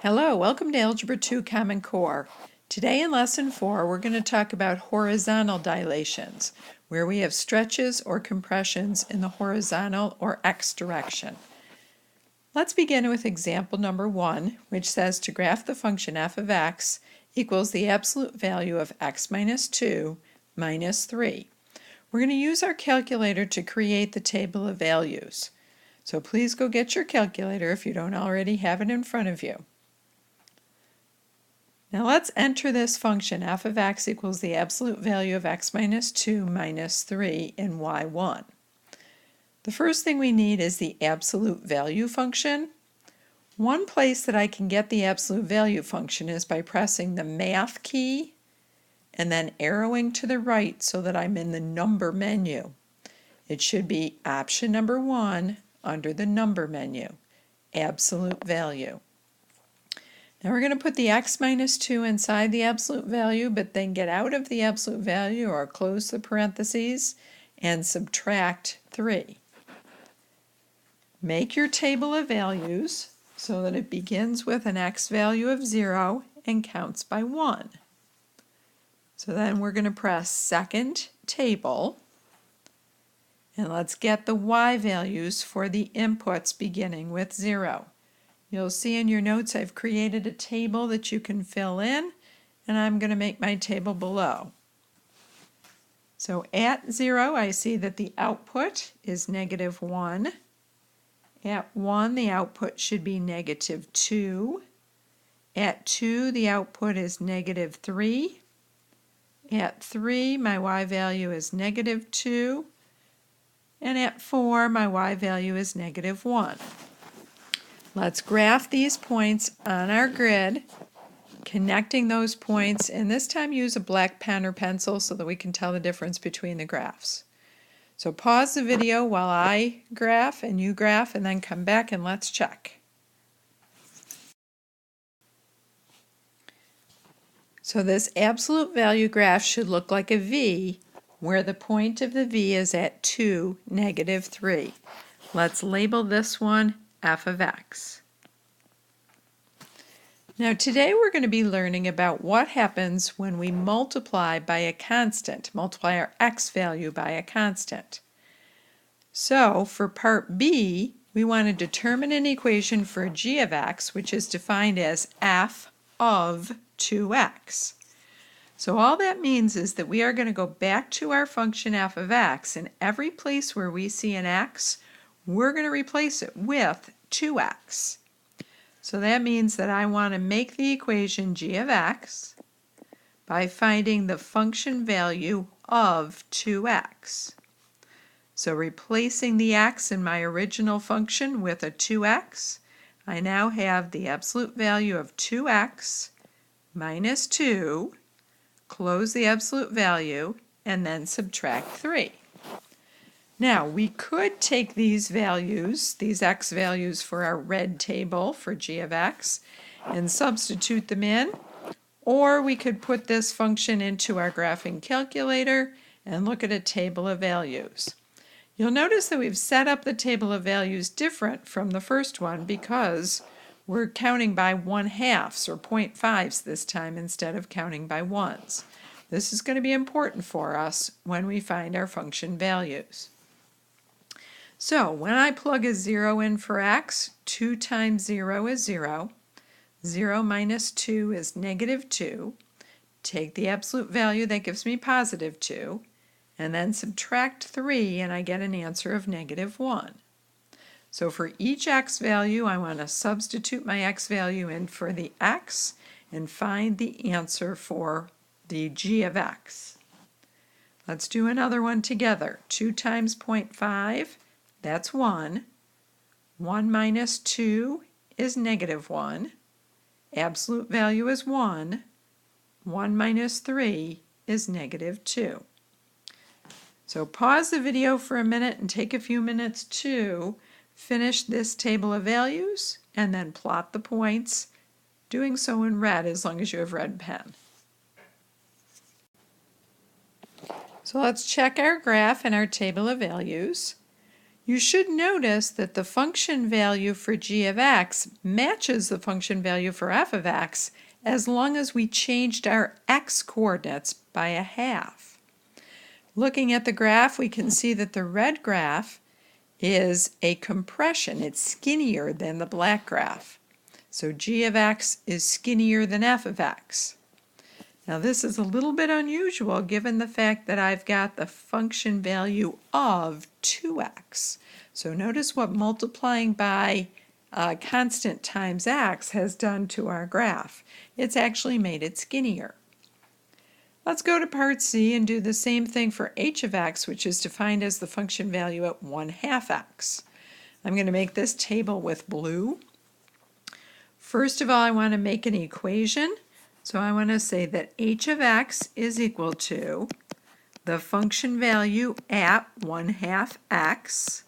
Hello, welcome to Algebra 2 Common Core. Today in Lesson 4, we're going to talk about horizontal dilations, where we have stretches or compressions in the horizontal or x direction. Let's begin with example number 1, which says to graph the function f of x equals the absolute value of x minus 2 minus 3. We're going to use our calculator to create the table of values. So please go get your calculator if you don't already have it in front of you. Now let's enter this function f of x equals the absolute value of x minus 2 minus 3 in y1. The first thing we need is the absolute value function. One place that I can get the absolute value function is by pressing the math key and then arrowing to the right so that I'm in the number menu. It should be option number 1 under the number menu, absolute value. Now we're going to put the x minus 2 inside the absolute value, but then get out of the absolute value or close the parentheses and subtract 3. Make your table of values so that it begins with an x value of 0 and counts by 1. So then we're going to press second table, and let's get the y values for the inputs beginning with 0. You'll see in your notes I've created a table that you can fill in, and I'm going to make my table below. So at 0 I see that the output is negative 1. At 1 the output should be negative 2. At 2 the output is negative 3. At 3 my y value is negative 2. And at 4 my y value is negative 1. Let's graph these points on our grid, connecting those points, and this time use a black pen or pencil so that we can tell the difference between the graphs. So pause the video while I graph and you graph, and then come back and let's check. So this absolute value graph should look like a V, where the point of the V is at 2, negative 3. Let's label this one f of x. Now today we're going to be learning about what happens when we multiply by a constant, multiply our x value by a constant. So for part B, we want to determine an equation for g of x, which is defined as f of 2x. So all that means is that we are going to go back to our function f of x, and every place where we see an x, we're going to replace it with 2x. So that means that I want to make the equation g of x by finding the function value of 2x. So replacing the x in my original function with a 2x, I now have the absolute value of 2x minus 2, close the absolute value, and then subtract 3. Now, we could take these values, these x values for our red table for g of x, and substitute them in, or we could put this function into our graphing calculator and look at a table of values. You'll notice that we've set up the table of values different from the first one because we're counting by 1/2 or 0.5s this time instead of counting by ones. This is going to be important for us when we find our function values. So when I plug a 0 in for x, 2 times 0 is 0. 0 minus 2 is negative 2. Take the absolute value, that gives me positive 2, and then subtract 3, and I get an answer of negative 1. So for each x value, I want to substitute my x value in for the x and find the answer for the g of x. Let's do another one together. 2 times 0.5, that's 1. 1 minus 2 is negative 1. Absolute value is 1. 1 minus 3 is negative 2. So pause the video for a minute and take a few minutes to finish this table of values and then plot the points, doing so in red as long as you have red pen. So let's check our graph and our table of values. You should notice that the function value for g of x matches the function value for f of x as long as we changed our x coordinates by a half. Looking at the graph, we can see that the red graph is a compression. It's skinnier than the black graph. So g of x is skinnier than f of x. Now this is a little bit unusual given the fact that I've got the function value of 2x. So notice what multiplying by a constant times x has done to our graph. It's actually made it skinnier. Let's go to part C and do the same thing for h of x, which is defined as the function value at 1/2 x. I'm going to make this table with blue. First of all, I want to make an equation. So I want to say that h of x is equal to the function value at 1/2 x.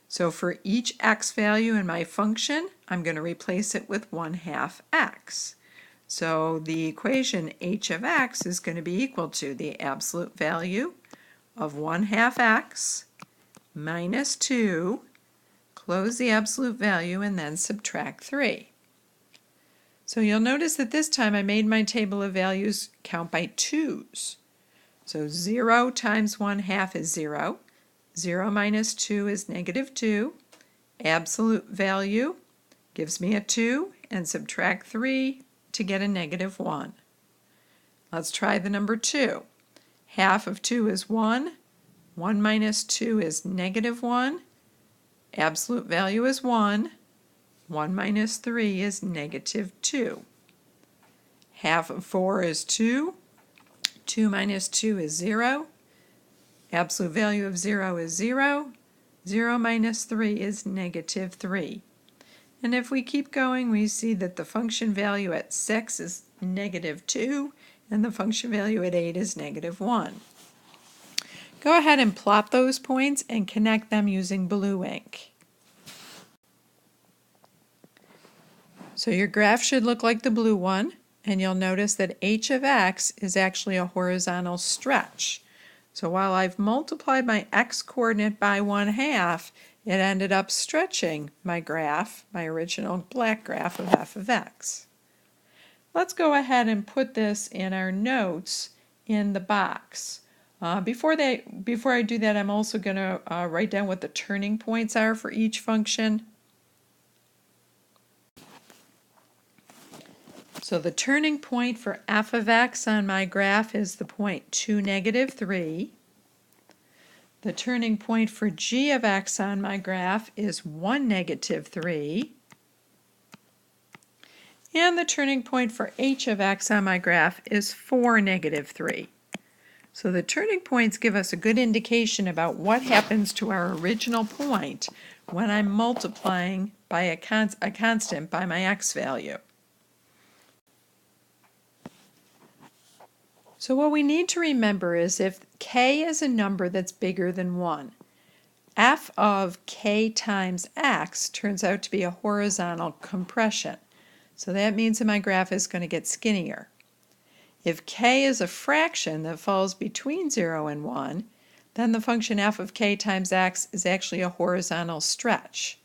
So for each x value in my function, I'm going to replace it with 1/2 x. So the equation h of x is going to be equal to the absolute value of 1/2 x minus 2, close the absolute value, and then subtract 3. So you'll notice that this time I made my table of values count by 2's. So 0 times 1/2 is 0. 0 minus 2 is -2. Absolute value gives me a 2, and subtract 3 to get a -1. Let's try the number 2. Half of 2 is 1. 1 minus 2 is -1. Absolute value is 1. 1 minus 3 is -2. Half of 4 is 2. 2 minus 2 is 0. Absolute value of 0 is 0. 0 minus 3 is -3. And if we keep going, we see that the function value at 6 is -2, and the function value at 8 is -1. Go ahead and plot those points and connect them using blue ink. So your graph should look like the blue one, and you'll notice that h of x is actually a horizontal stretch. So while I've multiplied my x coordinate by 1/2, it ended up stretching my graph, my original black graph of f of x. Let's go ahead and put this in our notes in the box. Before I do that, I'm also going to write down what the turning points are for each function. So the turning point for f of x on my graph is the point 2, -3. The turning point for g of x on my graph is 1, -3. And the turning point for h of x on my graph is 4, -3. So the turning points give us a good indication about what happens to our original point when I'm multiplying by a constant by my x value. So what we need to remember is if k is a number that's bigger than 1, f of k times x turns out to be a horizontal compression. So that means that my graph is going to get skinnier. If k is a fraction that falls between 0 and 1, then the function f of k times x is actually a horizontal stretch.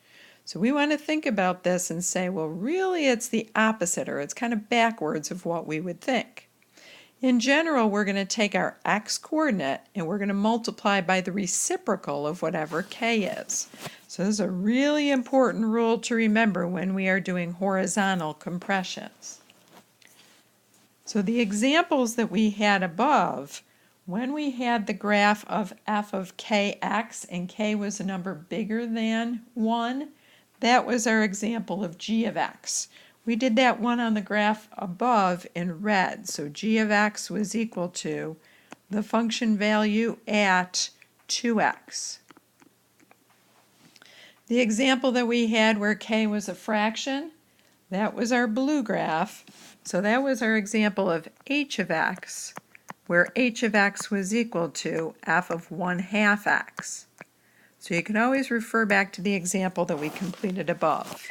So we want to think about this and say, well, really it's the opposite, or it's kind of backwards of what we would think. In general, we're going to take our x coordinate and we're going to multiply by the reciprocal of whatever k is. So this is a really important rule to remember when we are doing horizontal compressions. So the examples that we had above, when we had the graph of f of kx and k was a number bigger than 1, that was our example of g of x. We did that one on the graph above in red. So g of x was equal to the function value at 2x. The example that we had where k was a fraction, that was our blue graph. So that was our example of h of x, where h of x was equal to f of 1/2 x. So you can always refer back to the example that we completed above.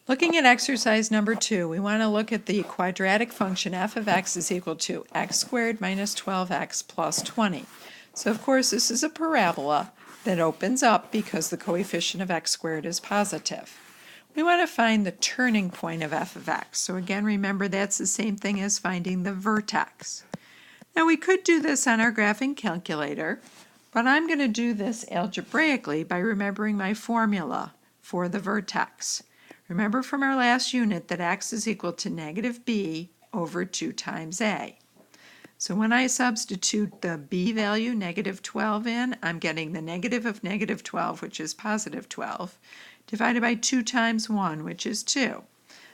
Looking at exercise number 2, we want to look at the quadratic function f of x is equal to x squared minus 12x plus 20. So of course this is a parabola that opens up because the coefficient of x squared is positive. We want to find the turning point of f of x. So again, remember that's the same thing as finding the vertex. Now we could do this on our graphing calculator, but I'm going to do this algebraically by remembering my formula for the vertex. Remember from our last unit that x is equal to negative b over 2 times a. So when I substitute the b value, negative 12, in, I'm getting the negative of negative 12, which is positive 12, divided by 2 times 1, which is 2.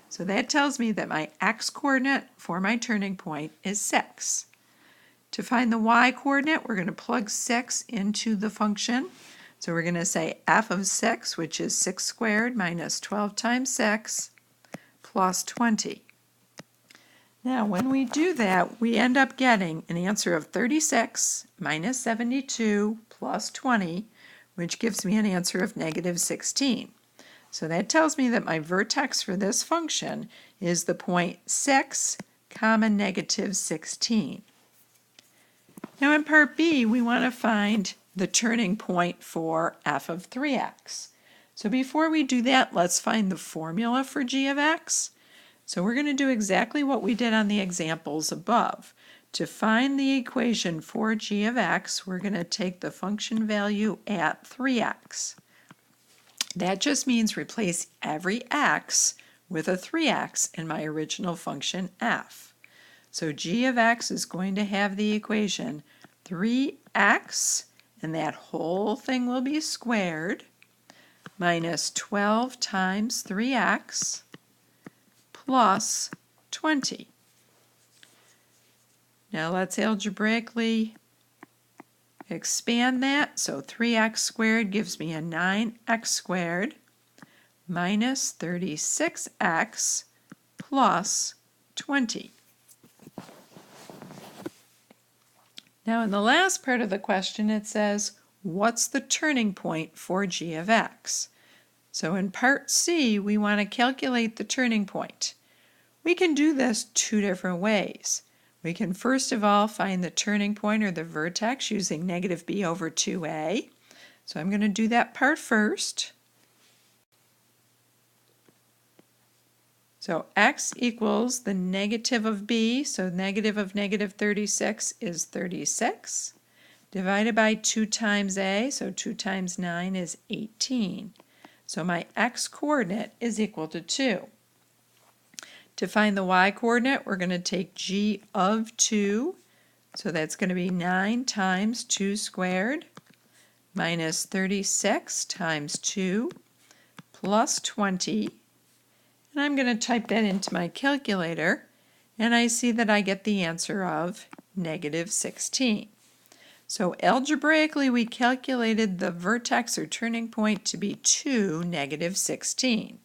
So that tells me that my x-coordinate for my turning point is 6. To find the y-coordinate, we're going to plug 6 into the function. So we're going to say f of 6, which is 6 squared minus 12 times 6, plus 20. Now, when we do that, we end up getting an answer of 36 minus 72 plus 20, which gives me an answer of negative 16. So that tells me that my vertex for this function is the point 6, negative 16. Now in part B, we want to find the turning point for f of 3x. So before we do that, let's find the formula for g of x. So we're going to do exactly what we did on the examples above. To find the equation for g of x, we're going to take the function value at 3x. That just means replace every x with a 3x in my original function f. So g of x is going to have the equation 3x, and that whole thing will be squared, minus 12 times 3x plus 20. Now let's algebraically expand that. So 3x squared gives me a 9x squared minus 36x plus 20. Now in the last part of the question it says, what's the turning point for g of x? So in part C, we want to calculate the turning point. We can do this 2 different ways. We can first of all find the turning point or the vertex using negative b over 2a. So I'm going to do that part first. So x equals the negative of b, so negative of negative 36 is 36, divided by 2 times a, so 2 times 9 is 18. So my x-coordinate is equal to 2. To find the y-coordinate, we're going to take g of 2, so that's going to be 9 times 2 squared, minus 36 times 2, plus 20. And I'm going to type that into my calculator, and I see that I get the answer of negative 16. So algebraically, we calculated the vertex or turning point to be 2, negative 16.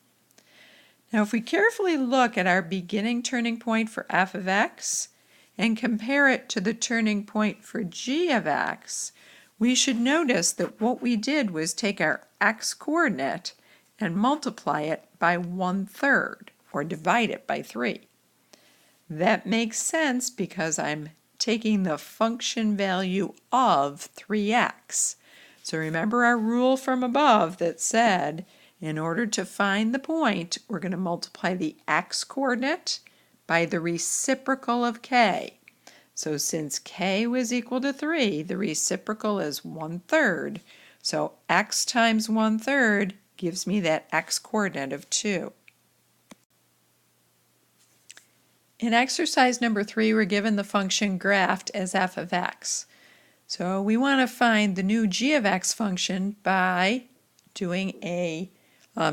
Now if we carefully look at our beginning turning point for f of x and compare it to the turning point for g of x, we should notice that what we did was take our x-coordinate and multiply it by 1/3, or divide it by 3. That makes sense because I'm taking the function value of 3x. So remember our rule from above that said, in order to find the point, we're going to multiply the x-coordinate by the reciprocal of k. So since k was equal to 3, the reciprocal is 1/3. So x times 1/3 gives me that x-coordinate of 2. In exercise number 3, we're given the function graphed as f of x. So we want to find the new g of x function by doing a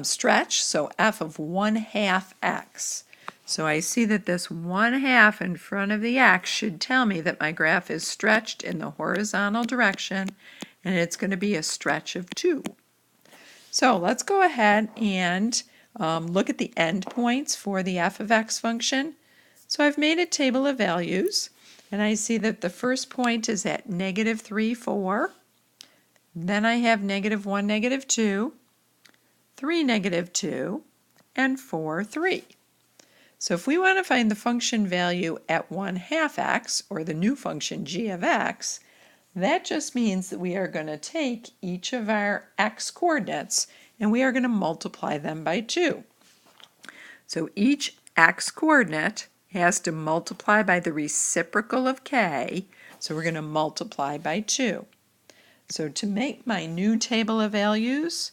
stretch, so f of 1/2 x. So I see that this 1/2 in front of the x should tell me that my graph is stretched in the horizontal direction, and it's going to be a stretch of 2. So let's go ahead and look at the endpoints for the f of x function. So I've made a table of values, and I see that the first point is at negative 3, 4. Then I have negative 1, negative 2, 3, negative 2, and 4, 3. So if we want to find the function value at 1/2 x, or the new function g of x, That just means that we are going to take each of our x coordinates and we are going to multiply them by 2. So each x coordinate has to multiply by the reciprocal of k, so we're going to multiply by 2. So to make my new table of values,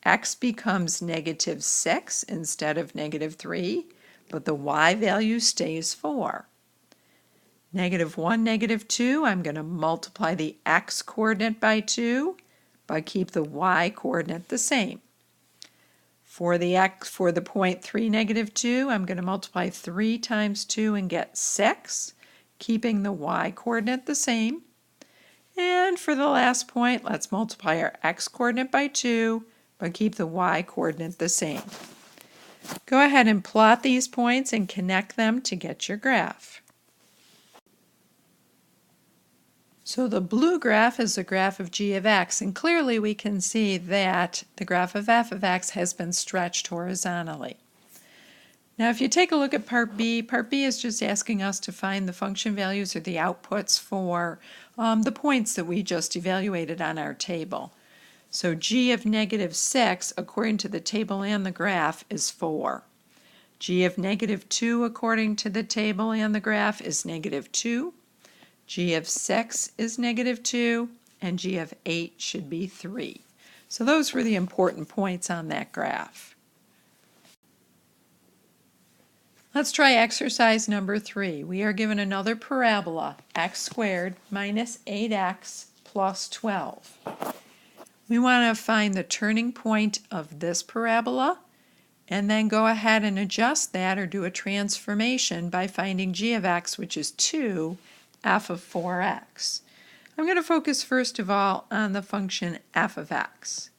x becomes -6 instead of -3, but the y value stays 4. -1, -2, I'm going to multiply the x coordinate by 2, but keep the y coordinate the same. For the point 3, -2, I'm going to multiply 3 times 2 and get 6, keeping the y coordinate the same. And for the last point, let's multiply our x coordinate by 2, but keep the y coordinate the same. Go ahead and plot these points and connect them to get your graph. So the blue graph is the graph of g of x, and clearly we can see that the graph of f of x has been stretched horizontally. Now if you take a look at part B is just asking us to find the function values or the outputs for the points that we just evaluated on our table. So g of -6, according to the table and the graph, is 4. G of -2, according to the table and the graph, is -2. G of 6 is -2, and G of 8 should be 3. So those were the important points on that graph. Let's try exercise number 3. We are given another parabola, x squared minus 8x plus 12. We want to find the turning point of this parabola and then go ahead and adjust that or do a transformation by finding g of x, which is 2, f of 4x. I'm going to focus first of all on the function f of x.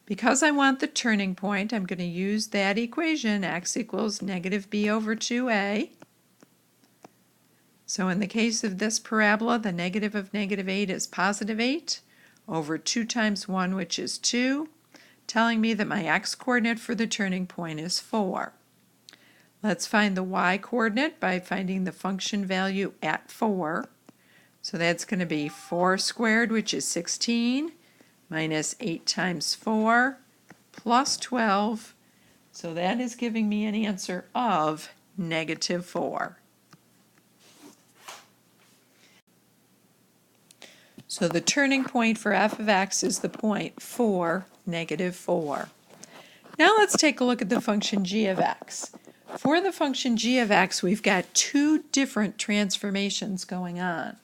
Because I want the turning point, I'm going to use that equation, x equals -b over 2a. So in the case of this parabola, the negative of -8 is +8 over 2 times 1, which is 2, telling me that my x-coordinate for the turning point is 4. Let's find the y-coordinate by finding the function value at 4. So that's going to be 4 squared, which is 16, minus 8 times 4, plus 12. So that is giving me an answer of -4. So the turning point for f of x is the point 4, -4. Now let's take a look at the function g of x. For the function g of x, we've got 2 different transformations going on.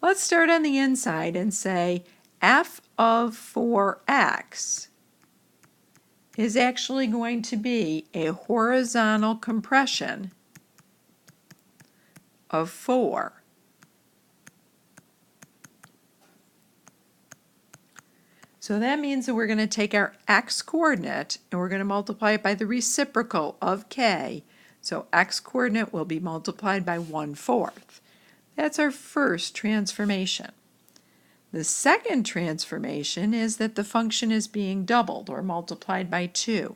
Let's start on the inside and say f of 4x is actually going to be a horizontal compression of 4. So that means that we're going to take our x-coordinate and we're going to multiply it by the reciprocal of k. So x-coordinate will be multiplied by 1/4. That's our first transformation. The second transformation is that the function is being doubled or multiplied by 2.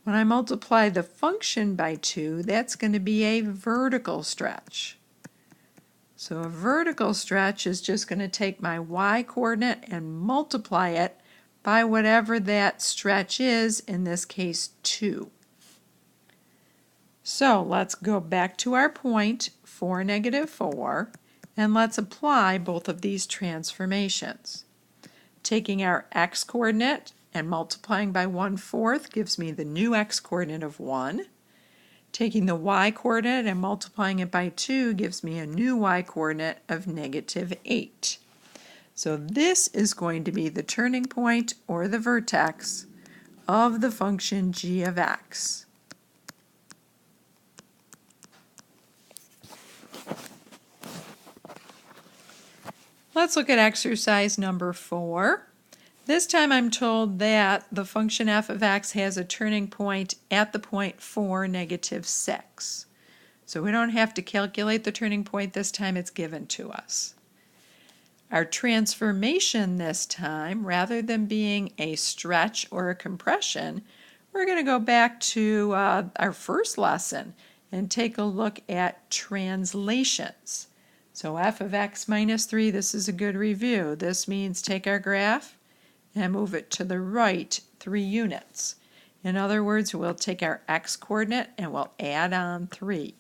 When I multiply the function by 2, that's going to be a vertical stretch. So a vertical stretch is just going to take my y-coordinate and multiply it by whatever that stretch is, in this case 2. So let's go back to our point 4, -4, and let's apply both of these transformations. Taking our x-coordinate and multiplying by 1/4 gives me the new x-coordinate of 1. Taking the y-coordinate and multiplying it by 2 gives me a new y-coordinate of -8. So this is going to be the turning point or the vertex of the function g of x. Let's look at exercise number 4. This time I'm told that the function f of x has a turning point at the point 4, -6. So we don't have to calculate the turning point this time, it's given to us. Our transformation this time, rather than being a stretch or a compression, we're going to go back to our first lesson and take a look at translations. So f of x minus 3, this is a good review. This means take our graph and move it to the right 3 units. In other words, we'll take our x-coordinate and we'll add on 3.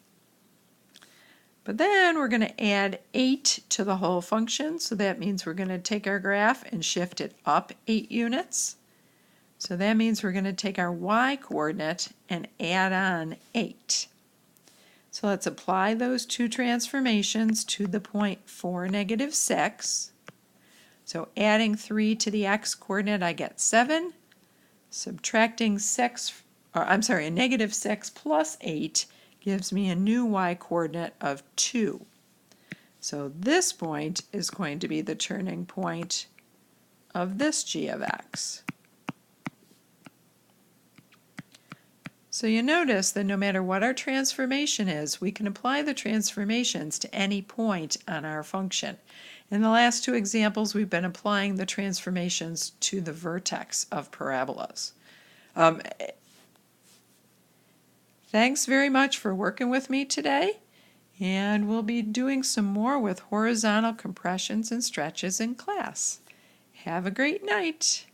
But then we're going to add 8 to the whole function, so that means we're going to take our graph and shift it up 8 units. So that means we're going to take our y-coordinate and add on 8. So let's apply those two transformations to the point 4, negative 6. So adding 3 to the x-coordinate, I get 7. Subtracting 6, a negative 6 plus 8 gives me a new y-coordinate of 2. So this point is going to be the turning point of this g of x. So you notice that no matter what our transformation is, we can apply the transformations to any point on our function. In the last two examples, we've been applying the transformations to the vertex of parabolas. Thanks very much for working with me today, and we'll be doing some more with horizontal compressions and stretches in class. Have a great night.